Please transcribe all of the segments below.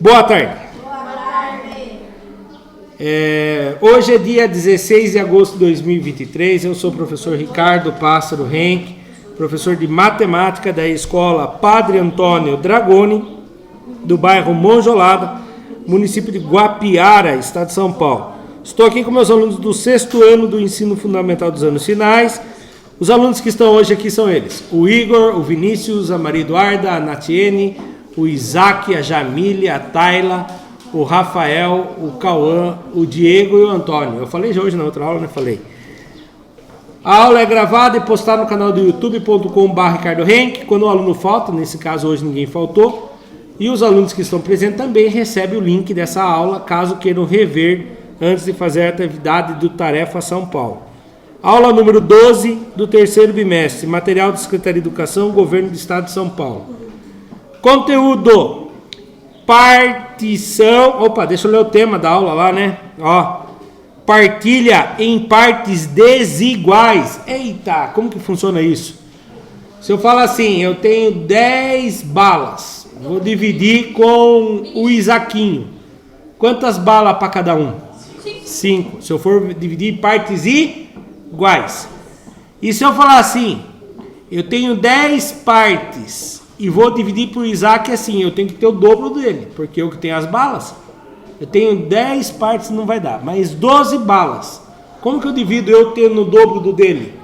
Boa tarde. Hoje é dia 16 de agosto de 2023. Eu sou o professor Ricardo Pássaro Henck, professor de matemática da escola Padre Antônio Dragoni, do bairro Monjolada, município de Guapiara, estado de São Paulo. Estou aqui com meus alunos do 6º ano do ensino fundamental dos anos finais. Os alunos que estão hoje aqui são eles: o Igor, o Vinícius, a Maria Eduarda, a Natiene, o Isaac, a Jamília, a Tayla, o Rafael, o Cauã, o Diego e o Antônio. Eu falei já hoje na outra aula, né? Falei. A aula é gravada e postada no canal do youtube.com/Ricardo Henck. Quando o aluno falta, nesse caso hoje ninguém faltou, e os alunos que estão presentes também recebem o link dessa aula, caso queiram rever antes de fazer a atividade do Tarefa São Paulo. Aula número 12 do 3º bimestre, material da Secretaria de Educação, Governo do Estado de São Paulo. Conteúdo: partição. Opa, deixa eu ler o tema da aula lá, né? Partilha em partes desiguais. Eita, como que funciona isso? Se eu falo assim, eu tenho 10 balas, vou dividir com o Isaquinho. Quantas balas para cada um? 5. Se eu for dividir em partes iguais. E se eu falar assim, eu tenho 10 partes e vou dividir para o Isaac assim, eu tenho que ter o dobro dele, porque eu que tenho as balas. Eu tenho 10 partes, não vai dar, mas 12 balas. Como que eu divido eu tendo o dobro do dele?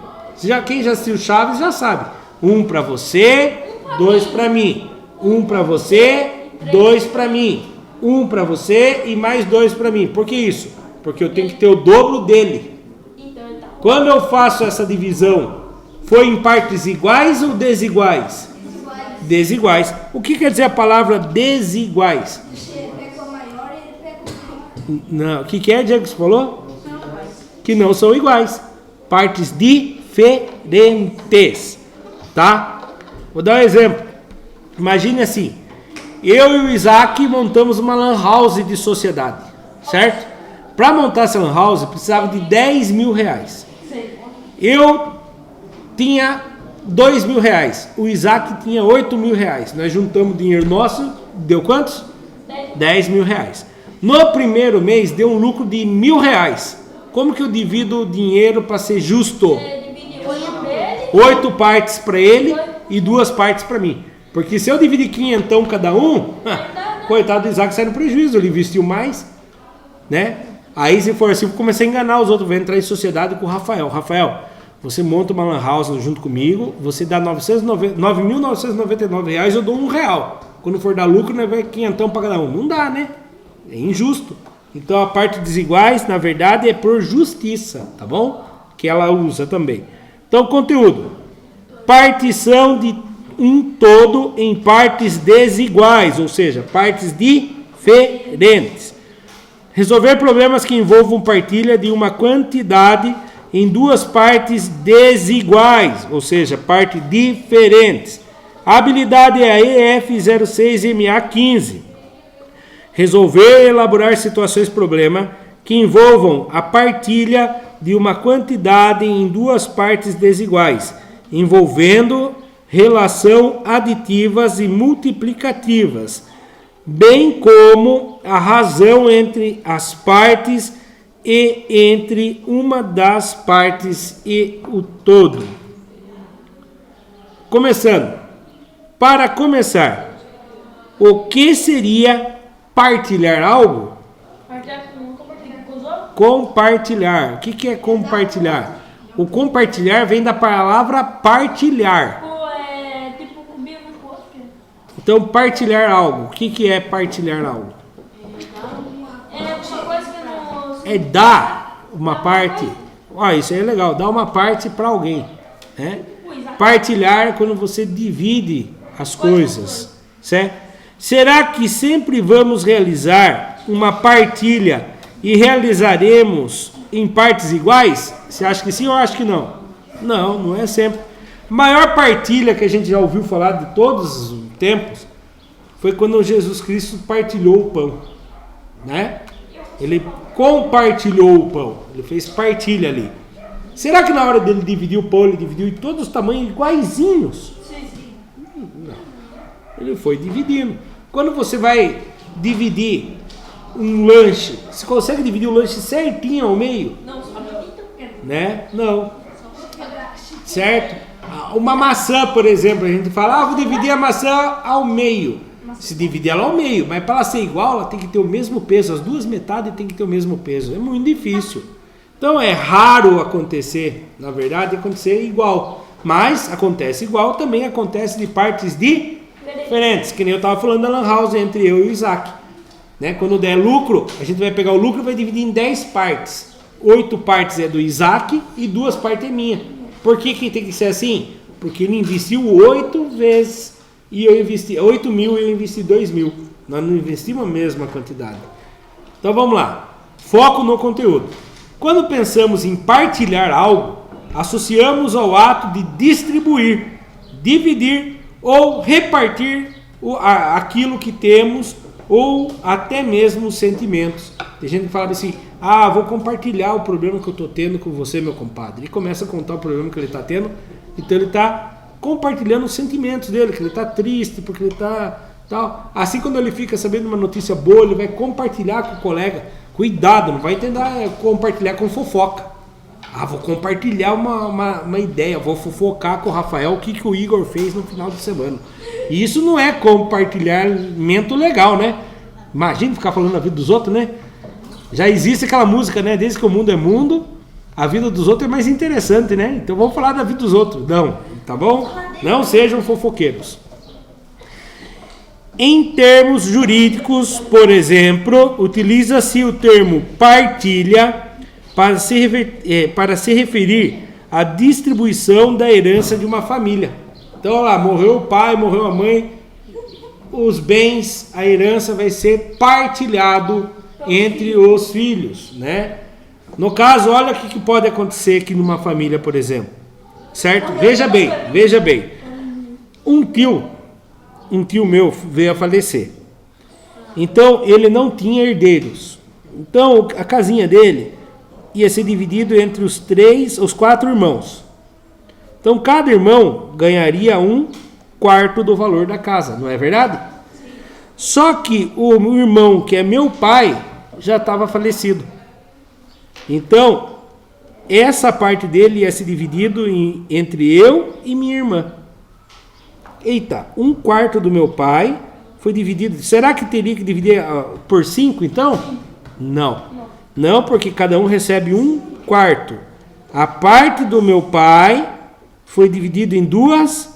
Quem já assistiu Chaves já sabe. 1 para você, 2 para mim. 1 para você, 2 para mim. 1 para você e mais 2 para mim. Por que isso? Porque eu tenho que ter o dobro dele. Quando eu faço essa divisão, foi em partes iguais ou desiguais? Desiguais. O que quer dizer a palavra desiguais? Não. O que é, Diego, que você falou? Que não são iguais. Partes diferentes. Tá? Vou dar um exemplo. Imagine assim. Eu e o Isaac montamos uma lan house de sociedade. Certo? Para montar essa lan house, precisava de 10 mil reais. Eu tinha 2 mil reais. O Isaac tinha 8 mil reais. Nós juntamos dinheiro nosso. Deu quantos? 10 mil reais. No primeiro mês deu um lucro de 1.000 reais. Como que eu divido o dinheiro para ser justo? 8 partes para ele e 2 partes para mim. Porque se eu dividir 500 cada um, coitado do Isaac sai no prejuízo. Ele investiu mais, né? Aí se for assim, eu comecei a enganar os outros. Vou entrar em sociedade com o Rafael. Rafael, você monta uma lan house junto comigo, você dá 9.999 reais, eu dou R$1. Quando for dar lucro, nós vai 500 para cada um. Não dá, né? É injusto. Então a parte desiguais, na verdade, é por justiça, tá bom? Que ela usa também. Então, conteúdo: partição de um todo em partes desiguais, ou seja, partes diferentes. Resolver problemas que envolvam partilha de uma quantidade em 2 partes desiguais, ou seja, partes diferentes. A habilidade é a EF06MA15. Resolver e elaborar situações-problema que envolvam a partilha de uma quantidade em 2 partes desiguais, envolvendo relação aditivas e multiplicativas, bem como a razão entre as partes e entre uma das partes e o todo. Começando. Para começar, o que seria partilhar algo? Compartilhar. O que é compartilhar? O compartilhar vem da palavra partilhar. Então, partilhar algo. O que é partilhar algo? É dar uma parte. Isso aí é legal. Dar uma parte para alguém, né? Partilhar é quando você divide as coisas, certo? Será que sempre vamos realizar uma partilha e realizaremos em partes iguais? Você acha que sim ou acha que não? Não, não é sempre. A maior partilha que a gente já ouviu falar de todos os tempos foi quando Jesus Cristo partilhou o pão, né? Ele compartilhou o pão, ele fez partilha ali. Será que na hora dele dividir o pão, ele dividiu em todos os tamanhos iguaizinhos? Sim. Não. Ele foi dividindo. Quando você vai dividir um lanche, você consegue dividir o lanche certinho ao meio? Não, só muito pequeno. Né? Não. Certo? Uma maçã, por exemplo, a gente fala, vou dividir a maçã ao meio. Se dividir ela ao meio, mas para ela ser igual, ela tem que ter o mesmo peso. As duas metades têm que ter o mesmo peso. É muito difícil. Então é raro acontecer, na verdade, acontecer igual. Mas acontece igual, também acontece de partes diferentes. Que nem eu estava falando da Lan House entre eu e o Isaac. Né? Quando der lucro, a gente vai pegar o lucro e vai dividir em 10 partes. 8 partes é do Isaac e 2 partes é minha. Por que tem que ser assim? Porque ele investiu 8 vezes e eu investi 8 mil e eu investi 2 mil. Nós não investimos a mesma quantidade. Então vamos lá. Foco no conteúdo. Quando pensamos em partilhar algo, associamos ao ato de distribuir, dividir ou repartir aquilo que temos ou até mesmo os sentimentos. Tem gente que fala assim, vou compartilhar o problema que eu estou tendo com você, meu compadre. Ele começa a contar o problema que ele está tendo, então ele está compartilhando os sentimentos dele, que ele está triste, porque ele está tal. Assim, quando ele fica sabendo uma notícia boa, ele vai compartilhar com o colega. Cuidado, não vai tentar compartilhar com fofoca. Vou compartilhar uma ideia, vou fofocar com o Rafael o que o Igor fez no final de semana. E isso não é compartilhamento legal, né? Imagina ficar falando da vida dos outros, né? Já existe aquela música, né? Desde que o mundo é mundo, a vida dos outros é mais interessante, né? Então vamos falar da vida dos outros. Não, tá bom? Não sejam fofoqueiros. Em termos jurídicos, por exemplo, utiliza-se o termo partilha para se referir à distribuição da herança de uma família. Então, olha lá, morreu o pai, morreu a mãe, os bens, a herança vai ser partilhado entre os filhos, né? No caso, olha o que pode acontecer aqui numa família, por exemplo, certo? Veja bem, um tio meu veio a falecer, então ele não tinha herdeiros, então a casinha dele ia ser dividido entre os 4 irmãos. Então cada irmão ganharia 1/4 do valor da casa, não é verdade? Só que o irmão que é meu pai já estava falecido. Então essa parte dele ia ser dividido entre eu e minha irmã. Eita, 1/4 do meu pai foi dividido. Será que teria que dividir por 5 então? Não, porque cada um recebe 1/4. A parte do meu pai foi dividido em 2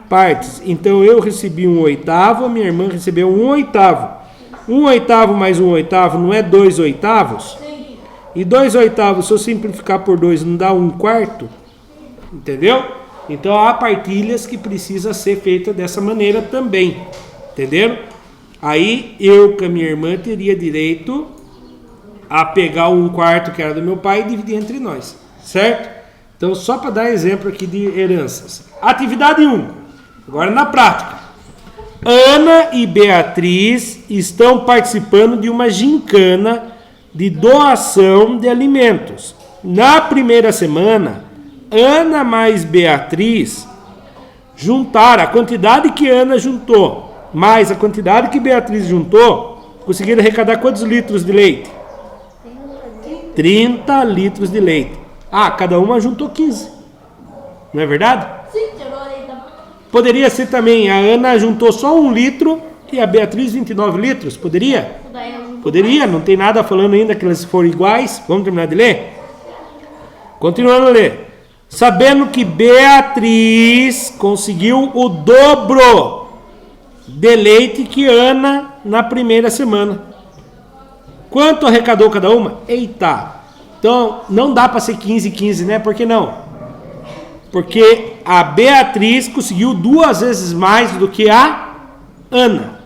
partes. Então eu recebi 1/8, a minha irmã recebeu 1/8. 1/8 mais 1/8 não é 2/8? E 2/8, se eu simplificar por 2, não dá 1/4? Entendeu? Então há partilhas que precisa ser feita dessa maneira também. Entenderam? Aí eu com a minha irmã teria direito a pegar o 1/4 que era do meu pai e dividir entre nós. Certo? Então, só para dar exemplo aqui de heranças. Atividade 1. Agora na prática. Ana e Beatriz estão participando de uma gincana de doação de alimentos. Na primeira semana, Ana mais Beatriz juntaram a quantidade que Ana juntou, mais a quantidade que Beatriz juntou, conseguiram arrecadar quantos litros de leite? 30 litros de leite. Cada uma juntou 15. Não é verdade? Sim, tirou aí da... Poderia ser também, a Ana juntou só 1 litro e a Beatriz 29 litros. Poderia? Poderia, não tem nada falando ainda que elas foram iguais. Vamos terminar de ler? Continuando a ler. Sabendo que Beatriz conseguiu o dobro de leite que Ana na primeira semana. Quanto arrecadou cada uma? Eita! Então, não dá para ser 15, né? Por que não? Porque a Beatriz conseguiu 2 vezes mais do que a Ana.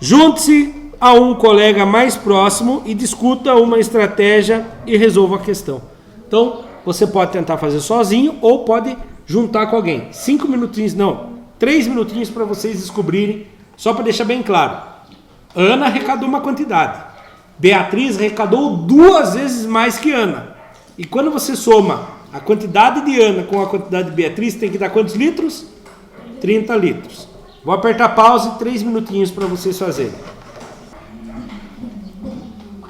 Junte-se a um colega mais próximo e discuta uma estratégia e resolva a questão. Então, você pode tentar fazer sozinho ou pode juntar com alguém. 5 minutinhos, não. 3 minutinhos para vocês descobrirem, só para deixar bem claro. Ana arrecadou uma quantidade. Beatriz arrecadou 2 vezes mais que Ana. E quando você soma a quantidade de Ana com a quantidade de Beatriz, tem que dar quantos litros? 30 litros. Vou apertar pause 3 minutinhos para vocês fazerem.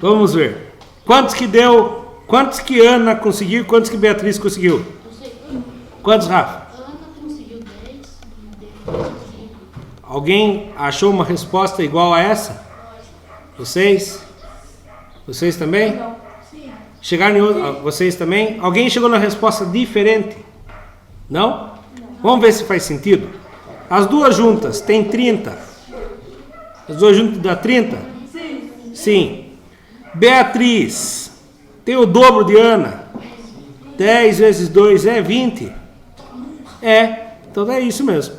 Vamos ver. Quantos que deu? Quantos que Ana conseguiu? Quantos que Beatriz conseguiu? Quantos, Rafa? Ana conseguiu 10. Conseguiu. Alguém achou uma resposta igual a essa? Vocês? Vocês também? Não. Sim. Chegaram em outra? Vocês também? Alguém chegou na resposta diferente? Não? Vamos ver se faz sentido. As duas juntas tem 30. As duas juntas dá 30? Sim. Sim. Beatriz tem o dobro de Ana. 10 vezes 2 é 20. É, então é isso mesmo.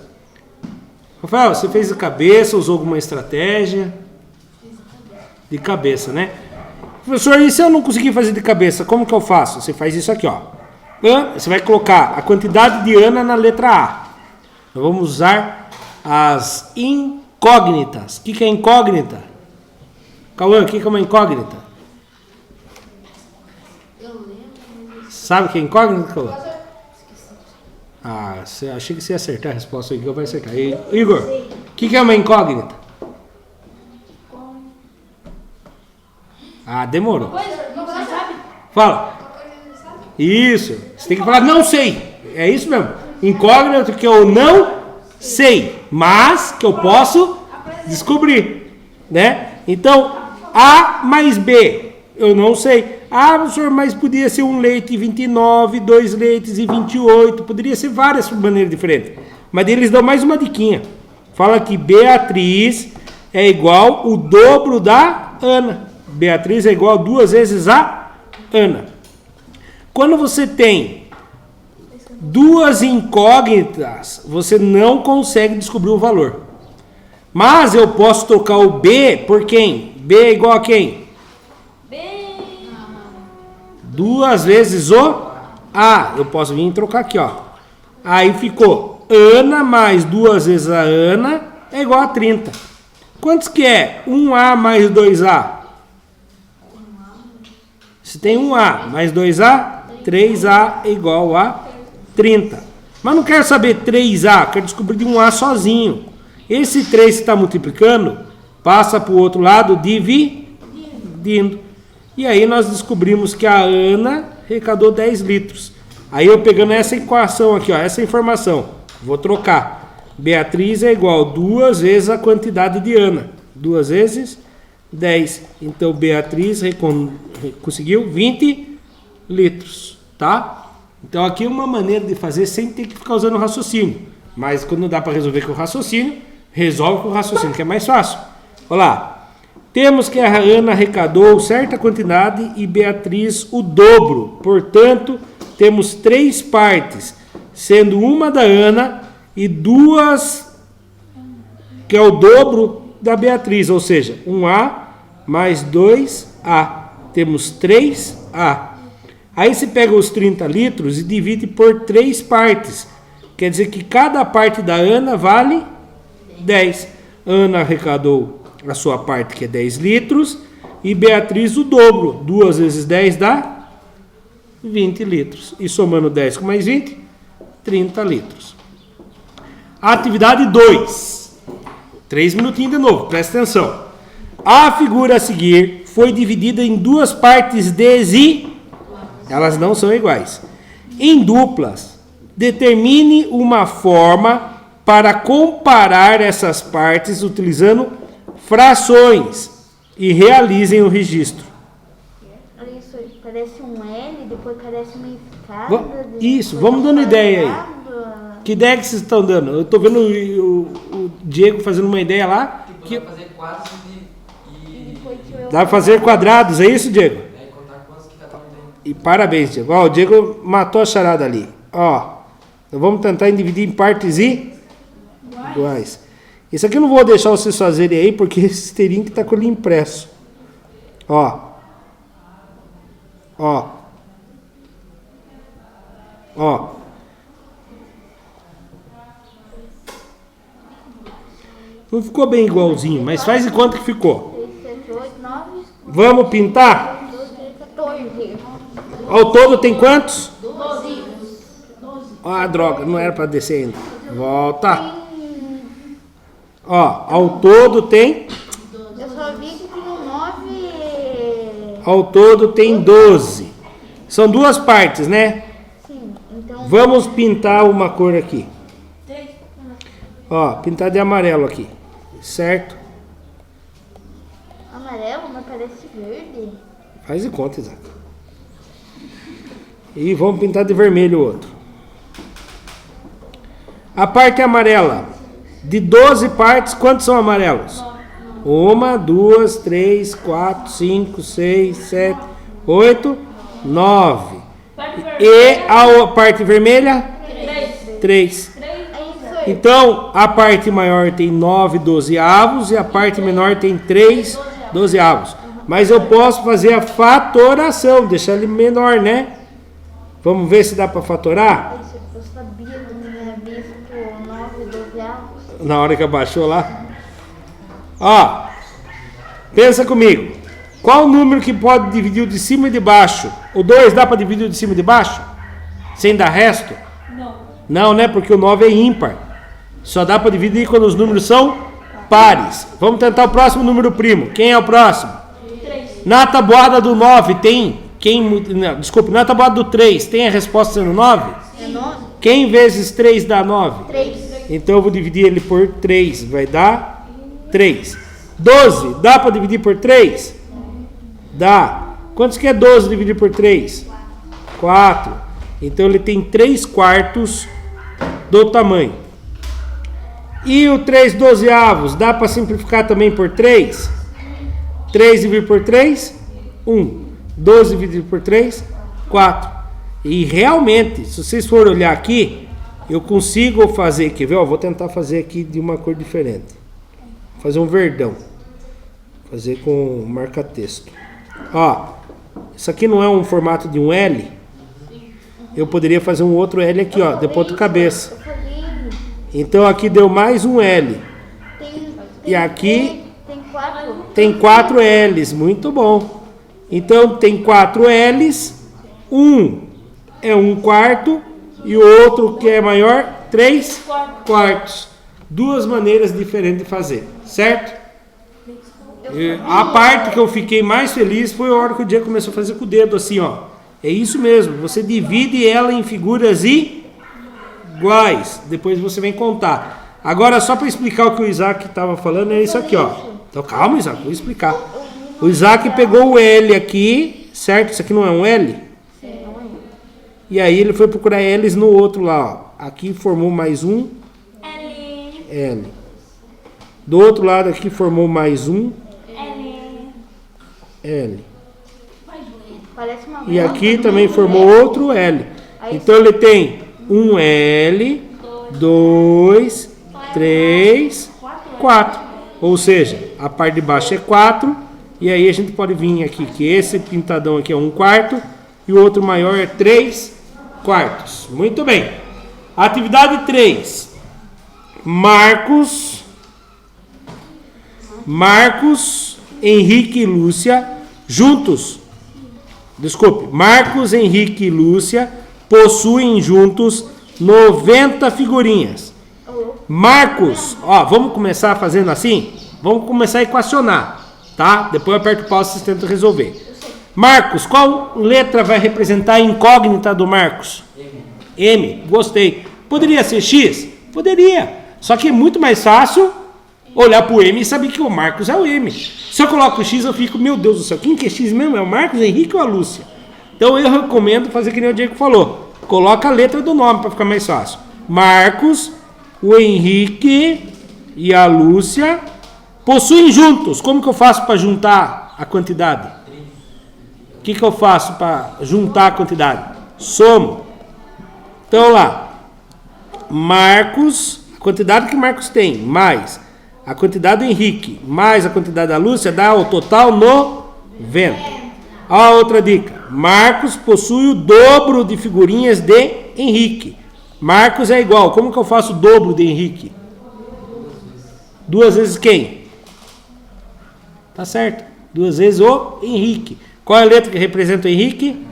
Rafael, você fez de cabeça, usou alguma estratégia? De cabeça, né? Professor, e se eu não conseguir fazer de cabeça, como que eu faço? Você faz isso aqui, ó. Você vai colocar a quantidade de Ana na letra A. Nós vamos usar as incógnitas. O que é incógnita? Cauã, o que é uma incógnita? Eu lembro. Sabe o que é incógnita, Cauã? Ah, achei que você ia acertar a resposta. O Igor vai acertar. Igor, o que é uma incógnita? Ah, demorou. Não sabe? Fala. Isso. Você tem que falar não sei. É isso mesmo. Incógnito que eu não sei, mas que eu posso descobrir, né? Então, A mais B, eu não sei. Ah, professor, mas podia ser um leite e 29, 2 leites e 28. Poderia ser várias maneiras diferentes. Mas eles dão mais uma diquinha. Fala que Beatriz é igual o dobro da Ana. Beatriz é igual 2 vezes a Ana. Quando você tem duas incógnitas, você não consegue descobrir o valor. Mas eu posso trocar o B por quem? B é igual a quem? B. 2 vezes o A. Eu posso vir e trocar aqui, ó. Aí ficou Ana mais 2 vezes a Ana é igual a 30. Quantos que é? 1A mais 2A. Se tem 1A mais 2A, 3A é igual a 30. Mas não quero saber 3A, quero descobrir de 1A sozinho. Esse 3 que está multiplicando, passa para o outro lado dividindo. E aí nós descobrimos que a Ana arrecadou 10 litros. Aí eu pegando essa equação aqui, ó, essa informação, vou trocar. Beatriz é igual a 2 vezes a quantidade de Ana. 2 vezes 10. Então Beatriz conseguiu 20 litros, tá? Então aqui é uma maneira de fazer sem ter que ficar usando o raciocínio. Mas quando não dá para resolver com o raciocínio, resolve com o raciocínio, que é mais fácil. Olha lá. Temos que a Ana arrecadou certa quantidade e Beatriz o dobro. Portanto, temos 3 partes, sendo uma da Ana e 2 que é o dobro da Beatriz, ou seja, 1A mais 2A. Temos 3A. Aí você pega os 30 litros e divide por 3 partes. Quer dizer que cada parte da Ana vale 10. Ana arrecadou a sua parte, que é 10 litros, e Beatriz o dobro. 2 vezes 10 dá 20 litros. E somando 10 com mais 20, 30 litros. Atividade 2. 3 minutinhos de novo, presta atenção. A figura a seguir foi dividida em 2 partes desiguais. Elas não são iguais. Em duplas, determine uma forma para comparar essas partes utilizando frações e realizem o registro. Olha isso, parece um L, depois parece uma escada. Isso, vamos dando ideia aí. Que ideia que vocês estão dando? Eu estou vendo o Diego fazendo uma ideia lá. Que Dá pra fazer quadros dá para fazer quadrados, é isso, Diego? e contar quantos que cada um tem. E parabéns, Diego. Ó, o Diego matou a charada ali. Ó, então vamos tentar dividir em partes iguais. Isso aqui eu não vou deixar vocês fazerem aí, porque esse teriam que está com ele impresso. Ó. Ó. Ó. Não ficou bem igualzinho, mas faz de quanto que ficou. 6, 7, 8, 9, Vamos pintar? 12, 13, 14. Ao todo tem quantos? 12. Ah, droga, não era para descer ainda. Volta. Ó, ao todo tem Eu só vi que tinha 9 Ao todo tem 12. São duas partes, né? Sim, então Vamos pintar uma cor aqui. 3. Ó, pintar de amarelo aqui. Certo? amarelo, mas parece verde. Faz de conta, Isaac. E vamos pintar de vermelho o outro. A parte amarela. De 12 partes, quantos são amarelos? 1, 2, 3, 4, 5, 6, 7, 8, 9. E a parte vermelha? 3. É isso aí. Então, a parte maior tem 9 dozeavos e a parte menor tem 3 dozeavos. Mas eu posso fazer a fatoração, deixar ele menor, né? Vamos ver se dá para fatorar? Eu sabia que tinha visto 9 dozeavos. Na hora que abaixou lá. Ó, pensa comigo. Qual o número que pode dividir o de cima e de baixo? O 2 dá para dividir o de cima e de baixo? Sem dar resto? Não, né? Porque o 9 é ímpar. Só dá para dividir quando os números são pares. Vamos tentar o próximo número primo. Quem é o próximo? 3. Na tabuada do 9 tem... Não, desculpe, na tabuada do 3 tem a resposta sendo 9? É 9? Quem vezes 3 dá 9? 3. Então eu vou dividir ele por 3. Vai dar 3. 12. Dá para dividir por 3? Dá. Quantos que é 12 dividido por 3? 4. Então ele tem 3 quartos do tamanho. E o 3 dozeavos, dá para simplificar também por 3? 3 dividido por 3? 1. 12 dividido por 3? 4. E realmente, se vocês forem olhar aqui, eu consigo fazer, quer ver? Ó, vou tentar fazer aqui de uma cor diferente. Fazer um verdão. Fazer com marca-texto. Ó, isso aqui não é um formato de um L? Eu poderia fazer um outro L aqui, ó, de ponta cabeça. Eu falei. Então aqui deu mais um L. E aqui Tem 4. tem 4 L's, muito bom. Então tem 4 L's, um é 1 quarto e o outro que é maior, 3 quartos. Duas maneiras diferentes de fazer, certo? E a parte que eu fiquei mais feliz foi a hora que o Diego começou a fazer com o dedo assim, ó. É isso mesmo, você divide ela em figuras iguais, depois você vem contar. Agora, só para explicar o que o Isaac estava falando, é isso aqui, ó. Então calma, Isaac, vou explicar. O Isaac pegou o L aqui, certo? Isso aqui não é um L? E aí ele foi procurar L's no outro lá, ó. Aqui formou mais um L. Do outro lado aqui formou mais um L. Parece uma E aqui também formou outro L. Então ele tem um L, 2, 3, 4. Ou seja, a parte de baixo é 4. E aí a gente pode vir aqui, que esse pintadão aqui é 1 quarto. E o outro maior é 3 quartos. Muito bem. Atividade 3. Marcos, Henrique e Lúcia, juntos. Desculpe, Marcos, Henrique e Lúcia possuem juntos 90 figurinhas. Marcos, ó, vamos começar fazendo assim? Vamos começar a equacionar, tá? Depois eu aperto o pause e vocês tentam resolver. Marcos, qual letra vai representar a incógnita do Marcos? M, gostei. Poderia ser X? Poderia. Só que é muito mais fácil olhar pro M e saber que o Marcos é o M. Se eu coloco o X, eu fico, meu Deus do céu, quem que é X mesmo? É o Marcos, o Henrique ou a Lúcia? Então eu recomendo fazer que nem o Diego falou. Coloca a letra do nome para ficar mais fácil. Marcos, o Henrique e a Lúcia possuem juntos. Como que eu faço para juntar a quantidade? O que eu faço para juntar a quantidade? Somo. Então lá. Marcos, a quantidade que Marcos tem, mais a quantidade do Henrique, mais a quantidade da Lúcia, dá o total 90. A outra dica. Marcos possui o dobro de figurinhas de Henrique. Marcos é igual. Como que eu faço o dobro de Henrique? 2 vezes quem? Tá certo. 2 vezes o Henrique. Qual é a letra que representa o Henrique?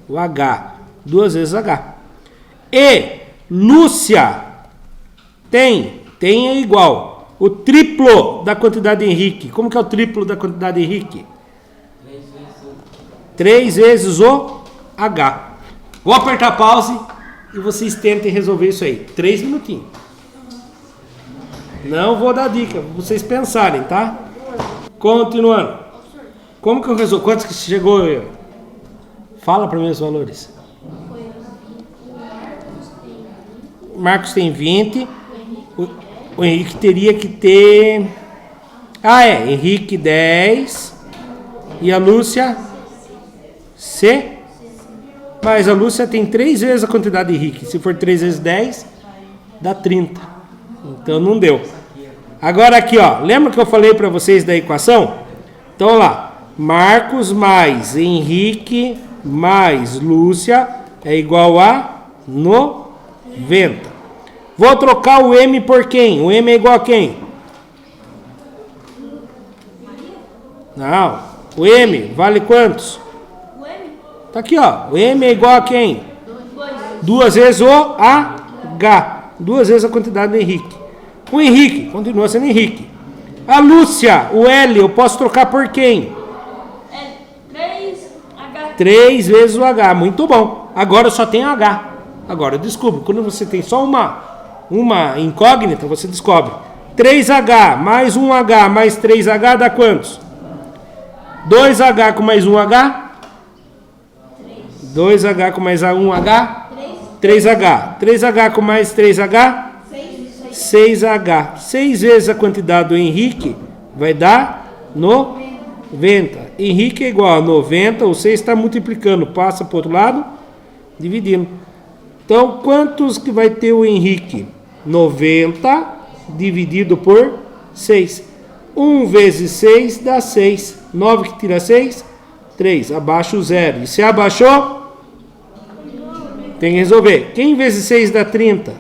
O H. 2 vezes H. E Lúcia tem é igual. O triplo da quantidade de Henrique. Como que é o triplo da quantidade de Henrique? 3 vezes o H. Vou apertar pause e vocês tentem resolver isso aí. 3 minutinhos. Não vou dar dica, pra vocês pensarem, tá? Continuando. Como que eu resolvo? Quantos que chegou? Fala para mim os valores. O Marcos tem 20. O Henrique teria que ter... Henrique 10. E a Lúcia... C. Mas a Lúcia tem 3 vezes a quantidade de Henrique. Se for 3 vezes 10, dá 30. Então não deu. Agora aqui, ó. Lembra que eu falei para vocês da equação? Então lá. Marcos mais Henrique mais Lúcia é igual a 90. Vou trocar o M por quem? O M é igual a quem? Não. O M vale quantos? O M? Tá aqui, ó. O M é igual a quem? 2 vezes o H. 2 vezes a quantidade do Henrique. O Henrique continua sendo Henrique. A Lúcia, o L, eu posso trocar por quem? 3H. 3 vezes o H. Muito bom. Agora eu só tenho H. Agora eu descubro. Quando você tem só uma incógnita, você descobre. 3H mais 1H mais 3H dá quantos? 2H com mais 1H? 2H com mais 1H? 3H. 3H com mais 3H? 6H. 6 vezes a quantidade do Henrique vai dar 90. Henrique é igual a 90. O 6 está multiplicando. Passa para o outro lado. Dividindo. Então, quantos que vai ter o Henrique? 90 dividido por 6. 1 vezes 6 dá 6. 9 que tira 6? 3. Abaixa o 0. E se abaixou? Tem que resolver. Quem vezes 6 dá 30?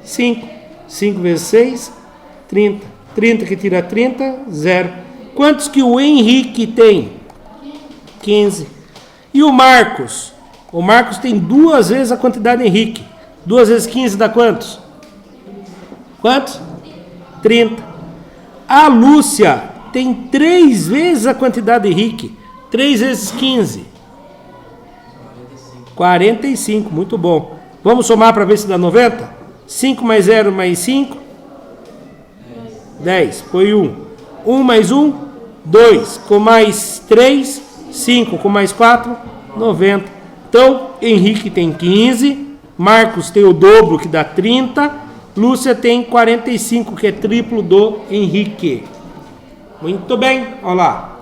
5. 5 vezes 6? 30. 30 que tira 30? 0. Quantos que o Henrique tem? 15. E o Marcos? O Marcos tem 2 vezes a quantidade de Henrique. 2 vezes 15 dá quantos? Quantos? 30. A Lúcia tem 3 vezes a quantidade de Henrique. 3 vezes 15. 45. Muito bom. Vamos somar para ver se dá 90? 5 mais 0 mais 5? 10. Foi 1. 1 mais 1? 2. Com mais 3? 5. Com mais 4? 90. Então, Henrique tem 15. Marcos tem o dobro, que dá 30. Lúcia tem 45, que é triplo do Henrique. Muito bem. Olha lá.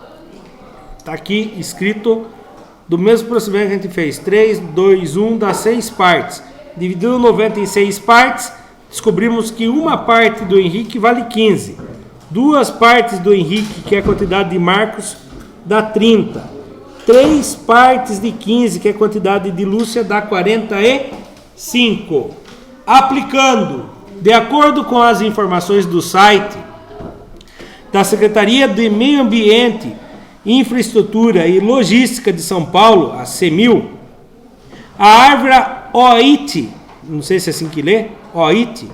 Está aqui escrito do mesmo procedimento que a gente fez. 3, 2, 1 dá 6 partes. Dividindo 90 em 6 partes, descobrimos que uma parte do Henrique vale 15. 2 partes do Henrique, que é a quantidade de Marcos, dá 30. 3 partes de 15, que é a quantidade de Lúcia, dá 45. Aplicando, de acordo com as informações do site da Secretaria de Meio Ambiente, Infraestrutura e Logística de São Paulo, a CEMIL, a árvore oite, não sei se é assim que lê, oite,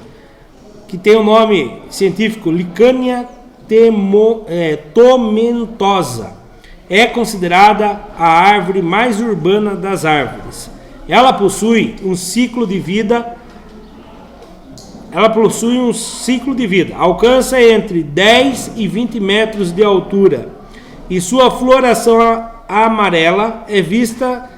que tem o nome científico Licânia tomentosa, é considerada a árvore mais urbana das árvores. Ela possui um ciclo de vida. Alcança entre 10 e 20 metros de altura e sua floração amarela é vista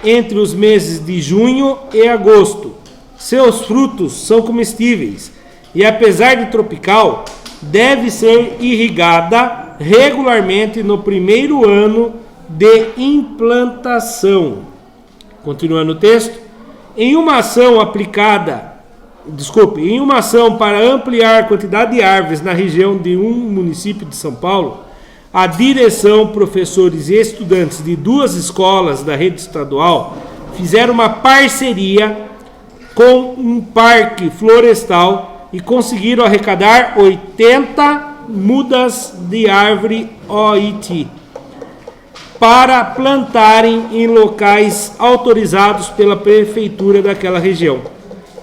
entre os meses de junho e agosto. Seus frutos são comestíveis e, apesar de tropical, deve ser irrigada regularmente no primeiro ano de implantação. Continuando o texto, em uma ação para ampliar a quantidade de árvores na região de um município de São Paulo, a direção, professores e estudantes de 2 escolas da rede estadual fizeram uma parceria com um parque florestal e conseguiram arrecadar 80 mudas de árvore oiti para plantarem em locais autorizados pela prefeitura daquela região.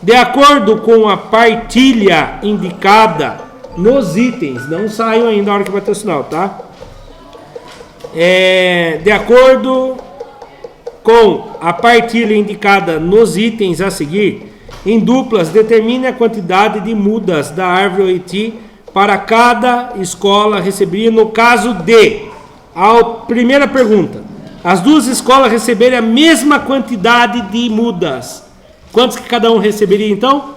De acordo com a partilha indicada nos itens, não saiu ainda a hora que vai ter o sinal, tá? De acordo com a partilha indicada nos itens a seguir, em duplas, determine a quantidade de mudas da árvore Oiti para cada escola receberia no caso de... A primeira pergunta. As duas escolas receberem a mesma quantidade de mudas. Quantos que cada um receberia então?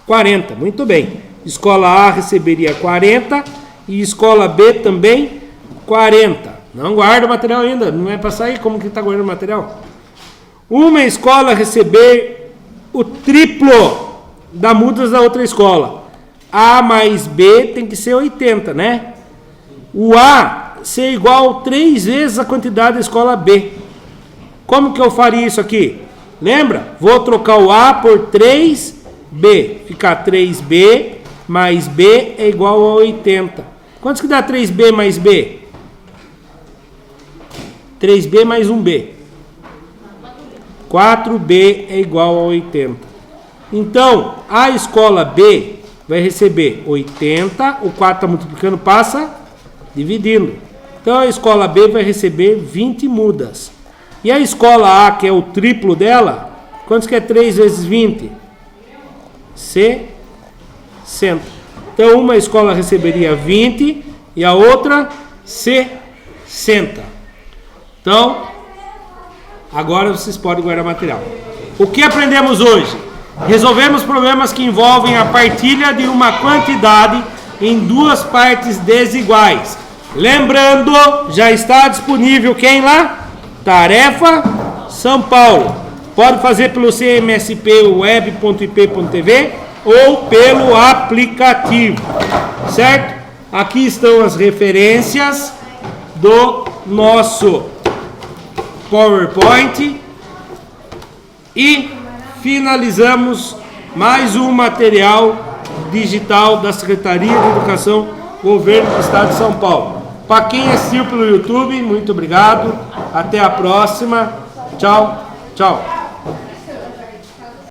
40. Muito bem. Escola A receberia 40 e escola B também 40. Não guarda o material ainda. Não é para sair. Como que está guardando o material? Uma escola receber o triplo da mudas da outra escola. A mais B tem que ser 80, né? O A ser igual 3 vezes a quantidade da escola B. Como que eu faria isso aqui? Lembra? Vou trocar o A por 3B. Ficar 3B mais B é igual a 80. Quantos que dá 3B mais B? 3B mais 1B. 4B é igual a 80. Então, a escola B vai receber 80. O 4 está multiplicando, passa dividindo. Então, a escola B vai receber 20 mudas. E a escola A, que é o triplo dela, quantos que é 3 vezes 20? 60. Então, uma escola receberia 20 e a outra 60. Então, agora vocês podem guardar material. O que aprendemos hoje? Resolvemos problemas que envolvem a partilha de uma quantidade em duas partes desiguais. Lembrando, já está disponível quem lá? Tarefa São Paulo. Pode fazer pelo cmspweb.ip.tv ou pelo aplicativo, certo? Aqui estão as referências do nosso PowerPoint e finalizamos mais um material digital da Secretaria de Educação, Governo do Estado de São Paulo. Para quem assistiu pelo YouTube, muito obrigado. Até a próxima. Tchau, tchau.